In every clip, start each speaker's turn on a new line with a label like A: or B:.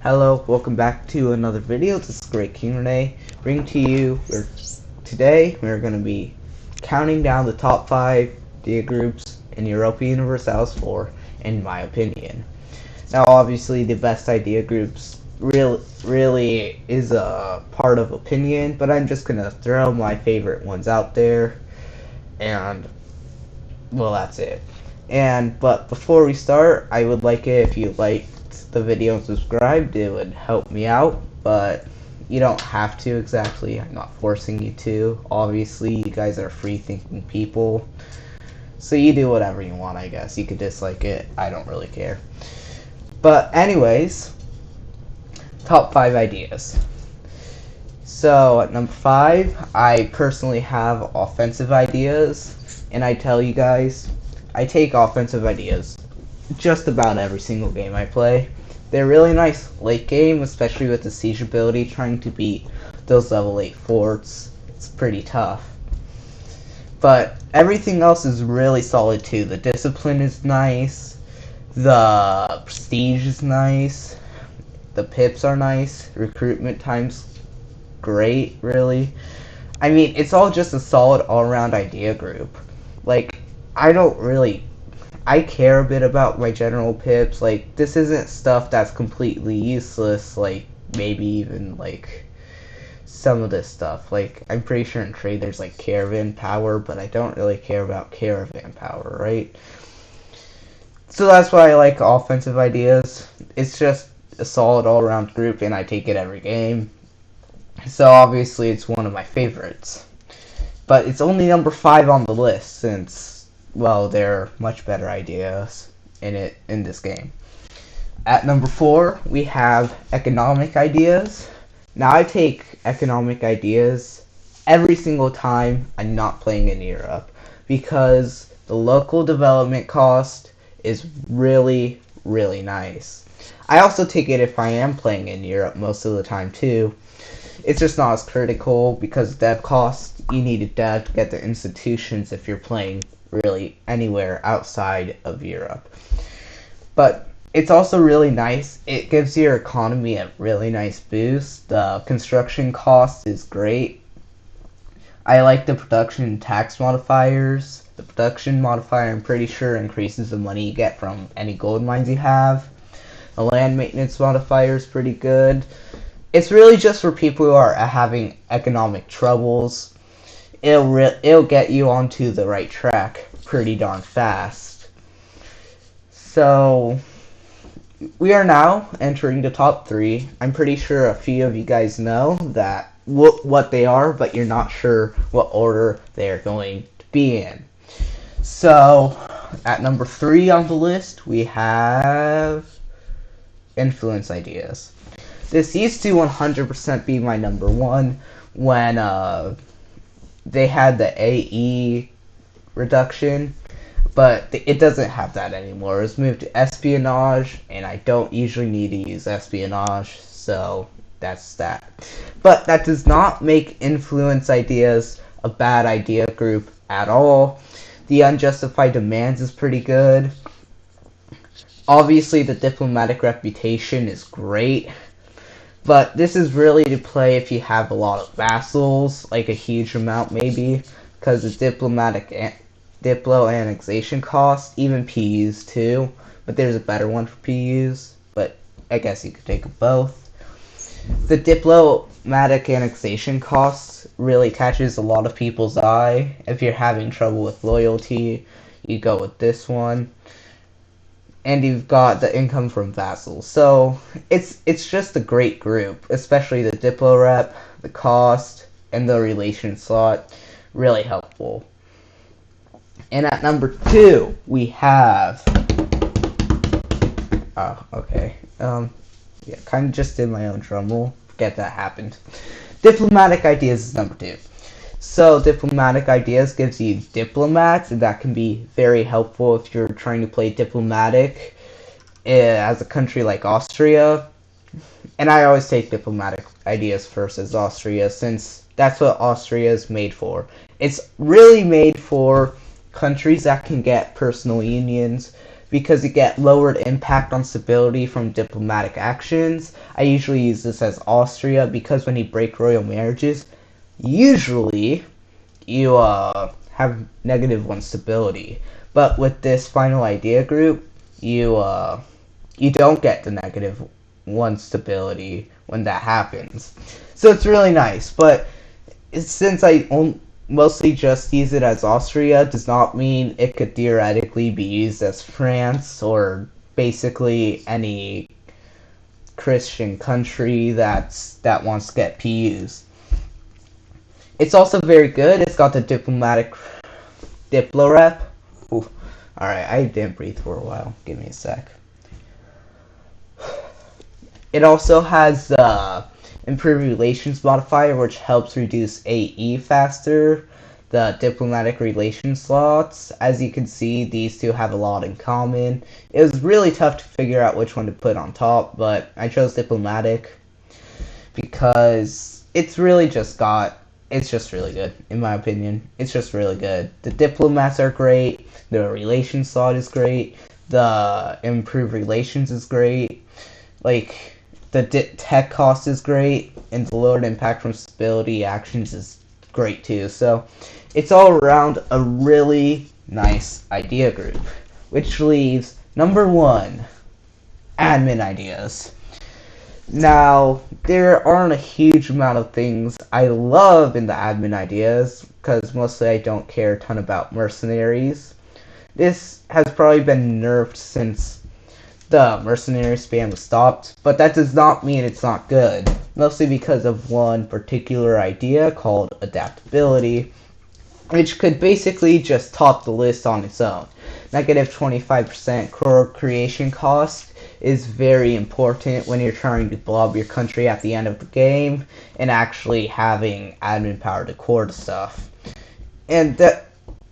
A: Hello, welcome back to another video. This is Great King Renee, bringing to you today we're going to be counting down the top 5 idea groups in Europa Universalis 4, in my opinion. Now, obviously, the best idea groups really is a part of opinion, but I'm just going to throw my favorite ones out there, and, well, that's it. But before we start, I would like it if you liked the video and subscribed. It would help me out, but you don't have to exactly. I'm not forcing you to. Obviously, you guys are free-thinking people, so you do whatever you want, I guess. You could dislike it. I don't really care. But anyways, top 5 ideas. So at number 5, I personally have offensive ideas, and I tell you guys, I take offensive ideas just about every single game I play. They're really nice late game, especially with the siege ability, trying to beat those level 8 forts. It's pretty tough. But everything else is really solid too. The discipline is nice, the prestige is nice, the pips are nice, recruitment time's great, really. I mean, it's all just a solid all-around idea group. Like, I care a bit about my general pips. Like, this isn't stuff that's completely useless, like, maybe even, like, some of this stuff. Like, I'm pretty sure in trade there's, like, caravan power, but I don't really care about caravan power, right? So that's why I like offensive ideas. It's just a solid all-around group, and I take it every game. So, obviously, it's one of my favorites. But it's only number 5 on the list, since, well, there are much better ideas in this game. At number 4, we have economic ideas. Now, I take economic ideas every single time I'm not playing in Europe, because the local development cost is really, really nice. I also take it if I am playing in Europe most of the time too. It's just not as critical because dev cost. You need a dev to get the institutions if you're playing really anywhere outside of Europe. But it's also really nice. It gives your economy a really nice boost. The construction cost is great. I like the production and tax modifiers. The production modifier, I'm pretty sure, increases the money you get from any gold mines you have. The land maintenance modifier is pretty good. It's really just for people who are having economic troubles. It'll get you onto the right track pretty darn fast. So, we are now entering the top 3. I'm pretty sure a few of you guys know that what they are, but you're not sure what order they're going to be in. So, at number 3 on the list, we have influence ideas. This used to 100% be my number 1 when they had the AE reduction, but it doesn't have that anymore. It's moved to espionage, and I don't usually need to use espionage, so that's that. But that does not make influence ideas a bad idea group at all. The unjustified demands is pretty good. Obviously, the diplomatic reputation is great. But this is really to play if you have a lot of vassals, like a huge amount maybe, because the diplo annexation cost, even PUs too, but there's a better one for PUs, but I guess you could take both. The diplomatic annexation cost really catches a lot of people's eye. If you're having trouble with loyalty, you go with this one. And you've got the income from vassals. So it's just a great group, especially the diplo rep, the cost, and the relation slot. Really helpful. And at number 2, we have... Oh, okay. Yeah, kind of just did my own drum roll. Forget that happened. Diplomatic ideas is number 2. So, diplomatic ideas gives you diplomats, and that can be very helpful if you're trying to play diplomatic as a country like Austria. And I always take diplomatic ideas first as Austria, since that's what Austria is made for. It's really made for countries that can get personal unions because you get lowered impact on stability from diplomatic actions. I usually use this as Austria because when you break royal marriages, usually you have -1 stability. But with this final idea group, you don't get the -1 stability when that happens. So it's really nice, but since I mostly just use it as Austria, does not mean it could theoretically be used as France or basically any Christian country that wants to get PUs. It's also very good. It's got the diplomatic diplorep. Ooh. Alright, I didn't breathe for a while. Give me a sec. It also has the improved relations modifier, which helps reduce AE faster. The diplomatic relations slots, as you can see, these two have a lot in common. It was really tough to figure out which one to put on top, but I chose diplomatic because it's really just really good, in my opinion. It's just really good. The diplomats are great, the relations slot is great, the improved relations is great, like, the tech cost is great, and the lowered impact from stability actions is great too. So it's all around a really nice idea group, which leaves number 1, admin ideas. Now, there aren't a huge amount of things I love in the admin ideas, because mostly I don't care a ton about mercenaries. This has probably been nerfed since the mercenary spam was stopped, but that does not mean it's not good, mostly because of one particular idea called adaptability, which could basically just top the list on its own. -25% core creation cost is very important when you're trying to blob your country at the end of the game and actually having admin power to core the stuff. And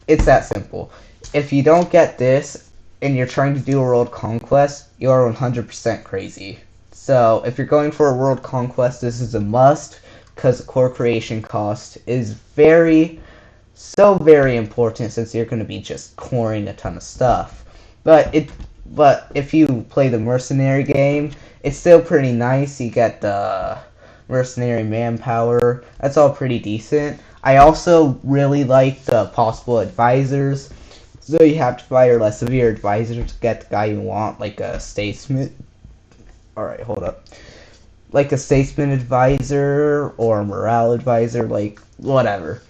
A: it's that simple. If you don't get this and you're trying to do a world conquest, you are 100% crazy. So if you're going for a world conquest, this is a must, because the core creation cost is very important, since you're going to be just coring a ton of stuff. But if you play the mercenary game, it's still pretty nice. You get the mercenary manpower. That's all pretty decent. I also really like the possible advisors. So you have to fire less of your advisor to get the guy you want, like a statesman. Alright, hold up. Like a statesman advisor or a morale advisor, like whatever.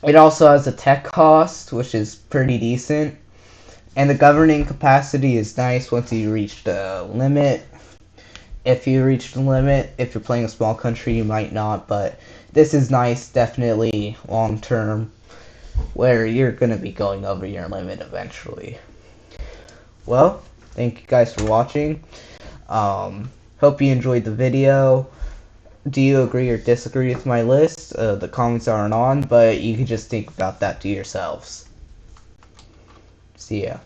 A: It also has a tech cost, which is pretty decent. And the governing capacity is nice once you reach the limit. If you reach the limit, if you're playing a small country, you might not, but this is nice, definitely long term, where you're going to be going over your limit eventually. Well, thank you guys for watching. Hope you enjoyed the video. Do you agree or disagree with my list? The comments aren't on, but you can just think about that to yourselves. See ya.